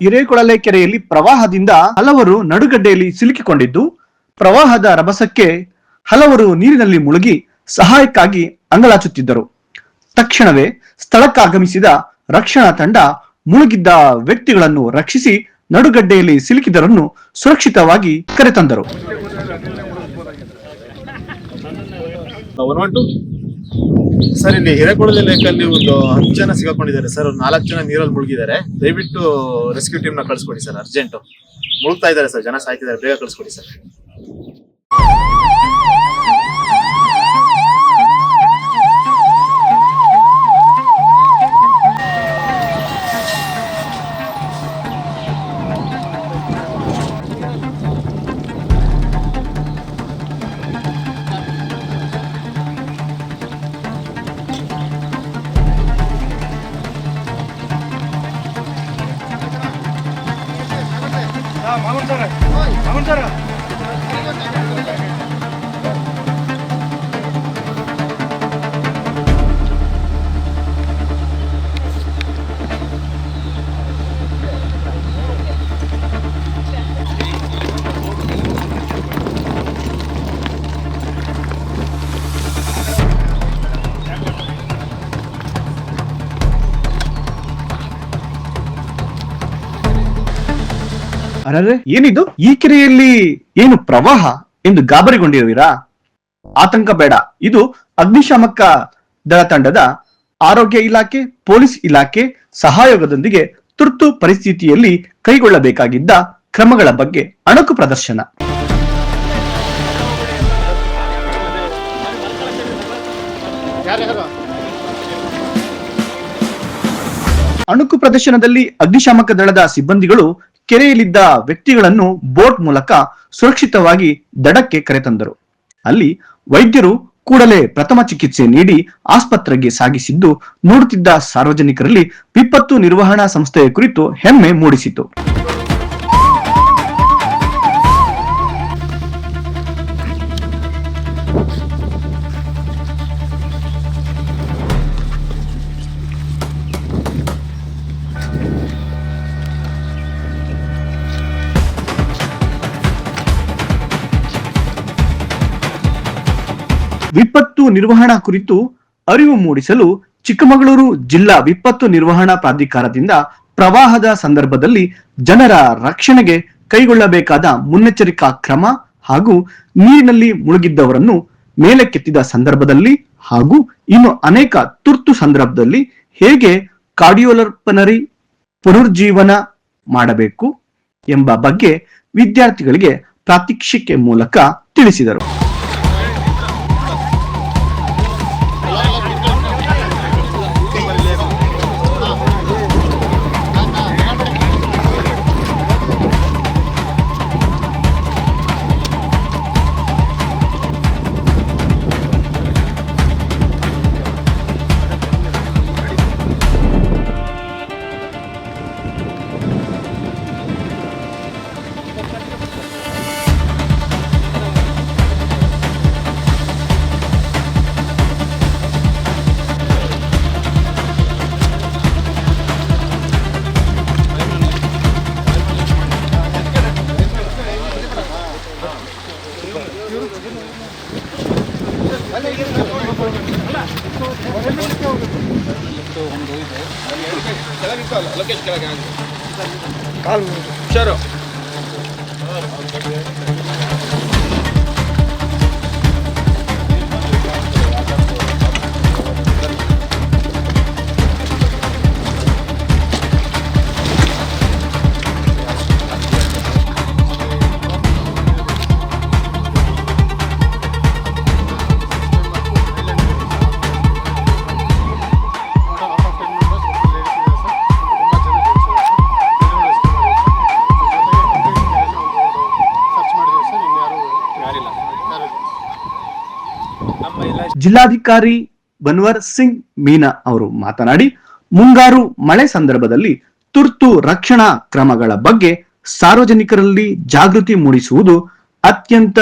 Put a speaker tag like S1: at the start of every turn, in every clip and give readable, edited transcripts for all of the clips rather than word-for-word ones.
S1: ಹಿರೇಕೊಳಲೆ ಕೆರೆಯಲ್ಲಿ ಪ್ರವಾಹದಿಂದ ಹಲವರು ನಡುಗಡ್ಡೆಯಲ್ಲಿ ಸಿಲುಕಿಕೊಂಡಿದ್ದು, ಪ್ರವಾಹದ ರಭಸಕ್ಕೆ ಹಲವರು ನೀರಿನಲ್ಲಿ ಮುಳುಗಿ ಸಹಾಯಕ್ಕಾಗಿ ಅಂಗಲಾಚುತ್ತಿದ್ದರು. ತಕ್ಷಣವೇ ಸ್ಥಳಕ್ಕಾಗಮಿಸಿದ ರಕ್ಷಣಾ ತಂಡ ಮುಳುಗಿದ್ದ ವ್ಯಕ್ತಿಗಳನ್ನು ರಕ್ಷಿಸಿ ನಡುಗಡ್ಡೆಯಲ್ಲಿ ಸಿಲುಕಿದರನ್ನು ಸುರಕ್ಷಿತವಾಗಿ ಕರೆತಂದರು.
S2: ಸರ್, ಇಲ್ಲಿ ಹಿರೇಕೊಳಲೆ ಲೇಕಲ್ಲಿ ಒಂದು 10 ಜನ ಸಿಗಾಕೊಂಡಿದ್ದಾರೆ ಸರ್. 4 ಜನ ನೀರಲ್ಲಿ ಮುಳುಗಿದ್ದಾರೆ. ದಯವಿಟ್ಟು ರೆಸ್ಕ್ಯೂ ಟೀಮ್ ನ ಕಳ್ಸ್ಕೊಡಿ ಸರ್, ಅರ್ಜೆಂಟ್. ಮುಳುಗ್ತಾ ಇದ್ದಾರೆ ಸರ್, ಜನ ಸಾಯ್ತಿದ್ದಾರೆ, ಬೇಗ ಕಳ್ಸ್ಕೊಡಿ ಸರ್.
S1: ಅರೆ, ಏನಿದು? ಈ ಕೆರೆಯಲ್ಲಿ ಏನು ಪ್ರವಾಹ ಎಂದು ಗಾಬರಿಗೊಂಡಿರುವಿರಾ? ಆತಂಕ ಬೇಡ. ಇದು ಅಗ್ನಿಶಾಮಕ ದಳ ತಂಡದ ಆರೋಗ್ಯ ಇಲಾಖೆ, ಪೊಲೀಸ್ ಇಲಾಖೆ ಸಹಯೋಗದೊಂದಿಗೆ ತುರ್ತು ಪರಿಸ್ಥಿತಿಯಲ್ಲಿ ಕೈಗೊಳ್ಳಬೇಕಾಗಿದ್ದ ಕ್ರಮಗಳ ಬಗ್ಗೆ ಅಣಕು ಪ್ರದರ್ಶನ. ಅಣುಕು ಪ್ರದರ್ಶನದಲ್ಲಿ ಅಗ್ನಿಶಾಮಕ ದಳದ ಸಿಬ್ಬಂದಿಗಳು ಕೆರೆಯಲ್ಲಿದ್ದ ವ್ಯಕ್ತಿಗಳನ್ನು ಬೋಟ್ ಮೂಲಕ ಸುರಕ್ಷಿತವಾಗಿ ದಡಕ್ಕೆ ಕರೆತಂದರು. ಅಲ್ಲಿ ವೈದ್ಯರು ಕೂಡಲೇ ಪ್ರಥಮ ಚಿಕಿತ್ಸೆ ನೀಡಿ ಆಸ್ಪತ್ರೆಗೆ ಸಾಗಿಸಿದ್ದು ನೋಡುತ್ತಿದ್ದ ಸಾರ್ವಜನಿಕರಲ್ಲಿ ವಿಪತ್ತು ನಿರ್ವಹಣಾ ಸಂಸ್ಥೆಯ ಕುರಿತು ಹೆಮ್ಮೆ ಮೂಡಿಸಿತು. ವಿಪತ್ತು ನಿರ್ವಹಣಾ ಕುರಿತು ಅರಿವು ಮೂಡಿಸಲು ಚಿಕ್ಕಮಗಳೂರು ಜಿಲ್ಲಾ ವಿಪತ್ತು ನಿರ್ವಹಣಾ ಪ್ರಾಧಿಕಾರದಿಂದ ಪ್ರವಾಹದ ಸಂದರ್ಭದಲ್ಲಿ ಜನರ ರಕ್ಷಣೆಗೆ ಕೈಗೊಳ್ಳಬೇಕಾದ ಮುನ್ನೆಚ್ಚರಿಕಾ ಕ್ರಮ ಹಾಗೂ ನೀರಿನಲ್ಲಿ ಮುಳುಗಿದ್ದವರನ್ನು ಮೇಲಕ್ಕೆತ್ತಿದ ಸಂದರ್ಭದಲ್ಲಿ ಹಾಗೂ ಇನ್ನು ಅನೇಕ ತುರ್ತು ಸಂದರ್ಭದಲ್ಲಿ ಹೇಗೆ ಕಾರ್ಡಿಯೋಪಲ್ಮನರಿ ಪುನರುಜ್ಜೀವನ ಮಾಡಬೇಕು ಎಂಬ ಬಗ್ಗೆ ವಿದ್ಯಾರ್ಥಿಗಳಿಗೆ ಪ್ರಾತ್ಯಕ್ಷಿಕೆ ಮೂಲಕ ತಿಳಿಸಿದರು. ಜಿಲ್ಲಾಧಿಕಾರಿ ಬನ್ವರ್ ಸಿಂಗ್ ಮೀನಾ ಅವರು ಮಾತನಾಡಿ, ಮುಂಗಾರು ಮಳೆ ಸಂದರ್ಭದಲ್ಲಿ ತುರ್ತು ರಕ್ಷಣಾ ಕ್ರಮಗಳ ಬಗ್ಗೆ ಸಾರ್ವಜನಿಕರಲ್ಲಿ ಜಾಗೃತಿ ಮೂಡಿಸುವುದು ಅತ್ಯಂತ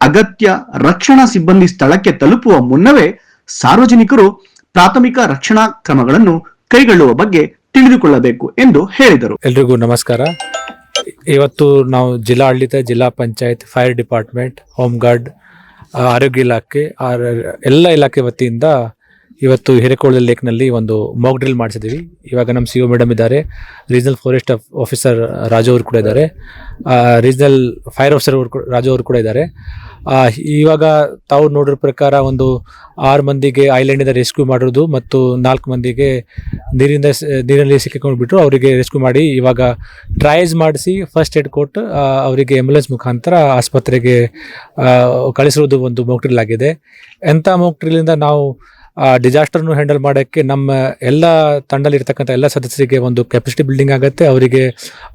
S1: ಅಗತ್ಯ. ರಕ್ಷಣಾ ಸಿಬ್ಬಂದಿ ಸ್ಥಳಕ್ಕೆ ತಲುಪುವ ಮುನ್ನವೇ ಸಾರ್ವಜನಿಕರು ಪ್ರಾಥಮಿಕ ರಕ್ಷಣಾ ಕ್ರಮಗಳನ್ನು ಕೈಗೊಳ್ಳುವ ಬಗ್ಗೆ ತಿಳಿದುಕೊಳ್ಳಬೇಕು ಎಂದು ಹೇಳಿದರು.
S3: ಎಲ್ರಿಗೂ ನಮಸ್ಕಾರ. ಇವತ್ತು ನಾವು ಜಿಲ್ಲಾಡಳಿತ, ಜಿಲ್ಲಾ panchayat, fire department, home guard, ಆರೋಗ್ಯ ಇಲಾಖೆ, ಎಲ್ಲ ಇಲಾಖೆ ವತಿಯಿಂದ ಇವತ್ತು ಹಿರೇಕೊಳಲೆ ಲೇಕ್ನಲ್ಲಿ ಒಂದು ಮಾಕ್ ಡ್ರಿಲ್ ಮಾಡಿಸಿದ್ದೀವಿ. ಇವಾಗ ನಮ್ಮ CO ಮೇಡಮ್ ಇದ್ದಾರೆ, ರೀಜನಲ್ ಫಾರೆಸ್ಟ್ ಆಫೀಸರ್ ರಾಜು ಅವರು ಕೂಡ ಇದ್ದಾರೆ, ರೀಜನಲ್ ಫೈರ್ ಆಫೀಸರ್ ರಾಜು ಅವರು ಕೂಡ ಇದ್ದಾರೆ. ಇವಾಗ ತಾವು ನೋಡಿರೋ ಪ್ರಕಾರ ಒಂದು 6 ಮಂದಿಗೆ ಐಲ್ಯಾಂಡಿಂದ ರೆಸ್ಕ್ಯೂ ಮಾಡೋದು ಮತ್ತು 4 ಮಂದಿಗೆ ನೀರಲ್ಲಿ ಸಿಕ್ಕಿಕೊಂಡು ಬಿಟ್ಟರು. ಅವರಿಗೆ ರೆಸ್ಕ್ಯೂ ಮಾಡಿ ಇವಾಗ ಟ್ರಯಲ್ಸ್ ಮಾಡಿಸಿ ಫಸ್ಟ್ ಏಡ್ ಕೊಟ್ಟು ಅವರಿಗೆ ಆಂಬ್ಯುಲೆನ್ಸ್ ಮುಖಾಂತರ ಆಸ್ಪತ್ರೆಗೆ ಕಳಿಸಿರೋದು ಒಂದು ಮಾಕ್ ಡ್ರಿಲ್ ಆಗಿದೆ. ಎಂಥ ಮಾಕ್ ಡ್ರಿಲ್ಲಿಂದ ನಾವು ಡಿಸಾಸ್ಟರ್ನು ಹ್ಯಾಂಡಲ್ ಮಾಡೋಕ್ಕೆ ನಮ್ಮ ಎಲ್ಲ ತಂಡದಲ್ಲಿ ಇರ್ತಕ್ಕಂಥ ಎಲ್ಲ ಸದಸ್ಯರಿಗೆ ಒಂದು ಕೆಪಾಸಿಟಿ ಬಿಲ್ಡಿಂಗ್ ಆಗುತ್ತೆ. ಅವರಿಗೆ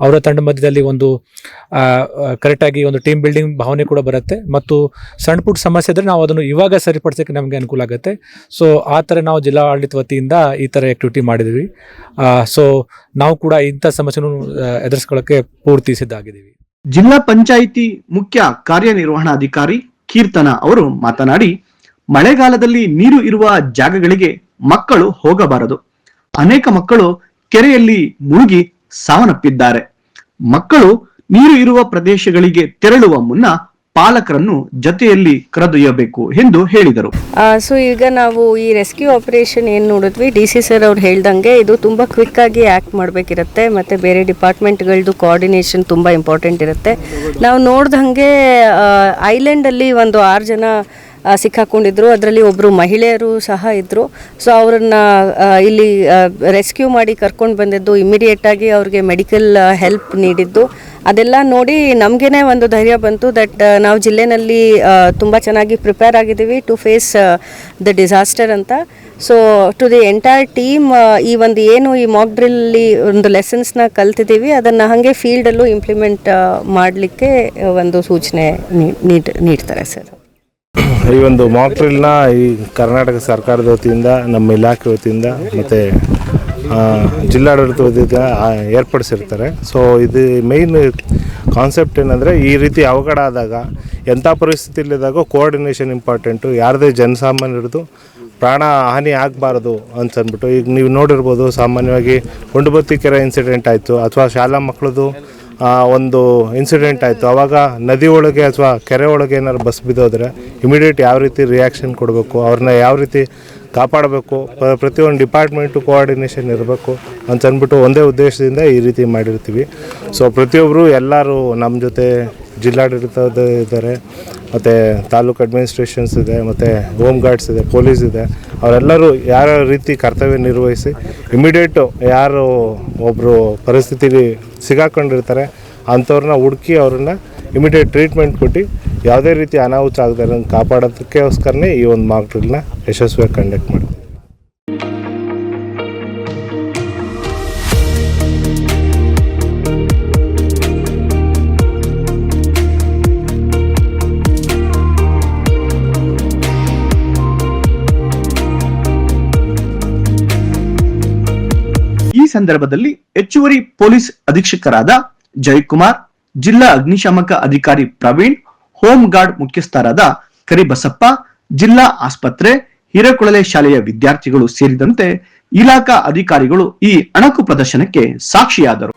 S3: ಅವರ ತಂಡ ಮಧ್ಯದಲ್ಲಿ ಒಂದು ಕರೆಕ್ಟಾಗಿ ಒಂದು ಟೀಮ್ ಬಿಲ್ಡಿಂಗ್ ಭಾವನೆ ಕೂಡ ಬರುತ್ತೆ. ಮತ್ತು ಸಣ್ಣ ಪುಟ್ಟ ಸಮಸ್ಯೆ ಇದ್ದರೆ ನಾವು ಅದನ್ನು ಇವಾಗ ಸರಿಪಡಿಸೋಕ್ಕೆ ನಮಗೆ ಅನುಕೂಲ ಆಗುತ್ತೆ. ಸೊ ಆ ಥರ ನಾವು ಜಿಲ್ಲಾ ಆಡಳಿತ ವತಿಯಿಂದ ಈ ಥರ ಆ್ಯಕ್ಟಿವಿಟಿ ಮಾಡಿದ್ವಿ. ಸೊ ನಾವು ಕೂಡ ಇಂಥ ಸಮಸ್ಯೆನೂ ಎದುರಿಸ್ಕೊಳ್ಳೋಕ್ಕೆ ಪೂರ್ತಿ ಸಿದ್ಧವಾಗಿದ್ದೀವಿ.
S1: ಜಿಲ್ಲಾ ಪಂಚಾಯಿತಿ ಮುಖ್ಯ ಕಾರ್ಯನಿರ್ವಹಣಾಧಿಕಾರಿ ಕೀರ್ತನ ಅವರು ಮಾತನಾಡಿ, ಮಳೆಗಾಲದಲ್ಲಿ ನೀರು ಇರುವ ಜಾಗಗಳಿಗೆ ಮಕ್ಕಳು ಹೋಗಬಾರದು. ಅನೇಕ ಮಕ್ಕಳು ಕೆರೆಯಲ್ಲಿ ಮುಳುಗಿ ಸಾವನ್ನಪ್ಪಿದ್ದಾರೆ. ಮಕ್ಕಳು ನೀರು ಇರುವ ಪ್ರದೇಶಗಳಿಗೆ ತೆರಳುವ ಮುನ್ನ ಪಾಲಕರನ್ನು ಜೊತೆಯಲ್ಲಿ ಕರೆದೊಯ್ಯಬೇಕು ಎಂದು ಹೇಳಿದರು.
S4: ಸೊ ಈಗ ನಾವು ಈ ರೆಸ್ಕ್ಯೂ ಆಪರೇಷನ್ ಏನು ನೋಡಿದ್ವಿ, DC ಸರ್ ಅವ್ರು ಹೇಳ್ದಂಗೆ ಇದು ತುಂಬ ಕ್ವಿಕ್ ಆಗಿ ಆ್ಯಕ್ಟ್ ಮಾಡಬೇಕಿರುತ್ತೆ ಮತ್ತು ಬೇರೆ ಡಿಪಾರ್ಟ್ಮೆಂಟ್ಗಳದ್ದು ಕೋಆರ್ಡಿನೇಷನ್ ತುಂಬ ಇಂಪಾರ್ಟೆಂಟ್ ಇರುತ್ತೆ. ನಾವು ನೋಡ್ದಂಗೆ ಐಲ್ಯಾಂಡಲ್ಲಿ ಒಂದು 6 ಜನ ಸಿಕ್ಕಾಕೊಂಡಿದ್ರು. ಅದರಲ್ಲಿ ಒಬ್ಬರು ಮಹಿಳೆಯರು ಸಹ ಇದ್ದರು. ಸೊ ಅವರನ್ನು ಇಲ್ಲಿ ರೆಸ್ಕ್ಯೂ ಮಾಡಿ ಕರ್ಕೊಂಡು ಬಂದಿದ್ದು, ಇಮಿಡಿಯೇಟಾಗಿ ಅವ್ರಿಗೆ ಮೆಡಿಕಲ್ ಹೆಲ್ಪ್ ನೀಡಿದ್ದು, ಅದೆಲ್ಲ ನೋಡಿ ನಮಗೇ ಒಂದು ಧೈರ್ಯ ಬಂತು ದಟ್ ನಾವು ಜಿಲ್ಲೆನಲ್ಲಿ ತುಂಬ ಚೆನ್ನಾಗಿ ಪ್ರಿಪೇರ್ ಆಗಿದ್ದೀವಿ ಟು ಫೇಸ್ ದ ಡಿಸಾಸ್ಟರ್ ಅಂತ. So to the entire team ಈ ಒಂದು ಏನು ಈ ಮಾಕ್ ಡ್ರಿಲ್ಲಿ ಒಂದು ಲೆಸನ್ಸ್ನ ಕಲ್ತಿದ್ದೀವಿ, ಅದನ್ನು ಹಾಗೆ ಫೀಲ್ಡಲ್ಲೂ ಇಂಪ್ಲಿಮೆಂಟ್ ಮಾಡಲಿಕ್ಕೆ ಒಂದು ಸೂಚನೆ ನೀಡ್ತಾರೆ ಸರ್.
S5: ಈ ಒಂದು ಮಾಕ್ ಡ್ರಿಲ್ನ ಈ ಕರ್ನಾಟಕ ಸರ್ಕಾರದ ವತಿಯಿಂದ, ನಮ್ಮ ಇಲಾಖೆ ವತಿಯಿಂದ ಮತ್ತು ಜಿಲ್ಲಾಡಳಿತ ವತಿಯಿಂದ ಏರ್ಪಡಿಸಿರ್ತಾರೆ. ಸೊ ಇದು ಮೇಯ್ನ್ ಕಾನ್ಸೆಪ್ಟ್ ಏನಂದರೆ, ಈ ರೀತಿ ಅವಘಡ ಆದಾಗ, ಎಂಥ ಪರಿಸ್ಥಿತಿಯಲ್ಲಿದ್ದಾಗ ಕೋಆರ್ಡಿನೇಷನ್ ಇಂಪಾರ್ಟೆಂಟು. ಯಾರದೇ ಜನಸಾಮಾನ್ಯರದು ಪ್ರಾಣ ಹಾನಿ ಆಗಬಾರ್ದು ಅಂತಂದ್ಬಿಟ್ಟು, ಈಗ ನೀವು ನೋಡಿರ್ಬೋದು, ಸಾಮಾನ್ಯವಾಗಿ ಗುಂಡುಬತ್ತಿ ಕೆರೆ ಇನ್ಸಿಡೆಂಟ್ ಆಯಿತು ಅಥವಾ ಶಾಲಾ ಮಕ್ಕಳದು ಒಂದು ಇನ್ಸಿಡೆಂಟ್ ಆಯಿತು. ಆವಾಗ ನದಿ ಒಳಗೆ ಅಥವಾ ಕೆರೆ ಒಳಗೆ ಏನಾದ್ರು ಬಸ್ ಬಿದ್ದೋದ್ರೆ ಇಮಿಡಿಯೇಟ್ ಯಾವ ರೀತಿ ರಿಯಾಕ್ಷನ್ ಕೊಡಬೇಕು, ಅವ್ರನ್ನ ಯಾವ ರೀತಿ ಕಾಪಾಡಬೇಕು, ಪ್ರತಿಯೊಂದು ಡಿಪಾರ್ಟ್ಮೆಂಟು ಕೋಆರ್ಡಿನೇಷನ್ ಇರಬೇಕು ಅಂತಂದ್ಬಿಟ್ಟು ಒಂದೇ ಉದ್ದೇಶದಿಂದ ಈ ರೀತಿ ಮಾಡಿರ್ತೀವಿ. ಸೊ ಪ್ರತಿಯೊಬ್ಬರು ಎಲ್ಲರೂ ನಮ್ಮ ಜೊತೆ ಜಿಲ್ಲಾಡಳಿತದ ಇದ್ದಾರೆ, ಮತ್ತು ತಾಲೂಕು ಅಡ್ಮಿನಿಸ್ಟ್ರೇಷನ್ಸ್ ಇದೆ, ಮತ್ತು ಹೋಮ್ ಗಾರ್ಡ್ಸ್ ಇದೆ, ಪೊಲೀಸ್ ಇದೆ. ಅವರೆಲ್ಲರೂ ಯಾವ ರೀತಿ ಕರ್ತವ್ಯ ನಿರ್ವಹಿಸಿ ಇಮಿಡಿಯೇಟು ಯಾರು ಒಬ್ಬರು ಪರಿಸ್ಥಿತಿಗೆ ಸಿಗಾಕೊಂಡಿರ್ತಾರೆ ಅಂಥವ್ರನ್ನ ಹುಡುಕಿ ಅವ್ರನ್ನ ಇಮಿಡಿಯೇಟ್ ಟ್ರೀಟ್ಮೆಂಟ್ ಕೊಟ್ಟು ಯಾವುದೇ ರೀತಿ ಅನಾಹುತ ಆಗದೆ ಕಾಪಾಡೋದಕ್ಕೋಸ್ಕರನೇ ಈ ಒಂದು ಮಾಕ್ ಡ್ರಿಲ್ನ ಯಶಸ್ವಿಯಾಗಿ ಕಂಡಕ್ಟ್ ಮಾಡ್ತೀವಿ.
S1: ಈ ಸಂದರ್ಭದಲ್ಲಿ ಹೆಚ್ಚುವರಿ ಪೊಲೀಸ್ ಅಧೀಕ್ಷಕರಾದ ಜಯಕುಮಾರ್, ಜಿಲ್ಲಾ ಅಗ್ನಿಶಾಮಕ ಅಧಿಕಾರಿ ಪ್ರವೀಣ್, ಹೋಮ್ ಗಾರ್ಡ್ ಮುಖ್ಯಸ್ಥರಾದ ಕರಿಬಸಪ್ಪ, ಜಿಲ್ಲಾ ಆಸ್ಪತ್ರೆ, ಹಿರೇಕೊಳಲೆ ಶಾಲೆಯ ವಿದ್ಯಾರ್ಥಿಗಳು ಸೇರಿದಂತೆ ಇಲಾಖಾ ಅಧಿಕಾರಿಗಳು ಈ ಅಣಕು ಪ್ರದರ್ಶನಕ್ಕೆ ಸಾಕ್ಷಿಯಾದರು.